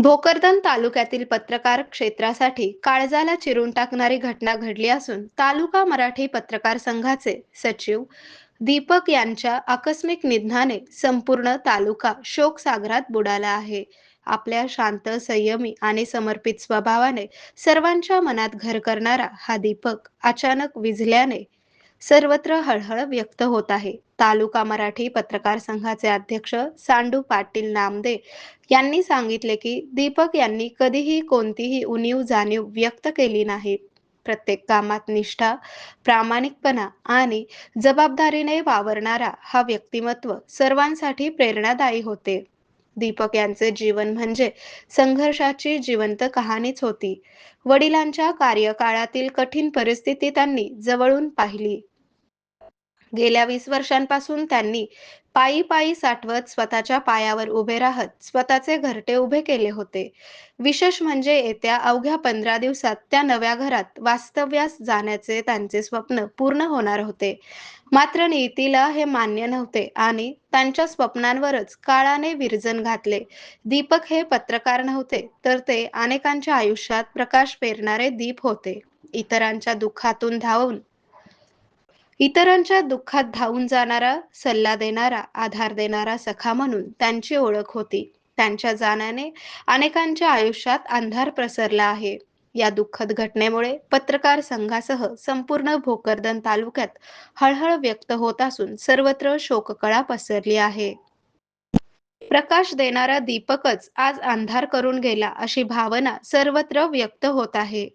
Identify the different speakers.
Speaker 1: भोकरदन तालुक्यातील पत्रकार क्षेत्रासाठी काळजाला चिरून टाकणारी घटना घडली असून तालुका मराठी पत्रकार संघाचे सचिव दीपक यांच्या आकस्मिक निधनाने संपूर्ण तालुका शोकसागरात बुडाला आहे. आपल्या शांत, संयमी आणि समर्पित स्वभावाने सर्वांच्या मनात घर करणारा हा दीपक अचानक विझल्याने सर्वत्र हळहळ व्यक्त होत आहे. तालुका मराठी पत्रकार संघाचे अध्यक्ष सांडू पाटील नामदे यांनी सांगितले की दीपक यांनी कधीही कोणतीही उणीव जाणीव व्यक्त केली नाही. प्रत्येक कामात निष्ठा, प्रामाणिकपणा आणि जबाबदारीने वावरणारा हा व्यक्तिमत्व सर्वांसाठी प्रेरणादायी होते. दीपक यांचे जीवन म्हणजे संघर्षाची जिवंत कहाणीच होती. वडिलांच्या कार्यकाळातील कठीण परिस्थिती त्यांनी जवळून पाहिली. गेल्या 20 वर्षांपासून त्यांनी पायी पायी साठवत स्वतःच्या पायावर उभे राहत स्वतःचे घरटे उभे केले होते. विशेष म्हणजे येत्या अवघ्या 15 दिवसात त्या नव्या घरात वास्तव्यास जाण्याचे त्यांचे स्वप्न पूर्ण होणार होते. मात्र नियतीला हे मान्य नव्हते आणि त्यांच्या स्वप्नांवरच काळाने विरजण घातले. दीपक हे पत्रकार नव्हते, तर ते अनेकांच्या आयुष्यात प्रकाश पेरणारे दीप होते. इतरांच्या दुःखातून धावून इतरांच्या दुःखात धावून जाणारा, सल्ला देणारा, आधार देणारा सखा म्हणून त्यांची ओळख होती. त्यांच्या जाण्याने अनेकांच्या आयुष्यात अंधार प्रसरला आहे. या दुःखद घटनेमुळे पत्रकार संघासह संपूर्ण भोकरदन तालुक्यात हळहळ व्यक्त होत असून सर्वत्र शोककळा पसरली आहे. प्रकाश देणारा दीपकच आज अंधार करून गेला अशी भावना सर्वत्र व्यक्त होत आहे.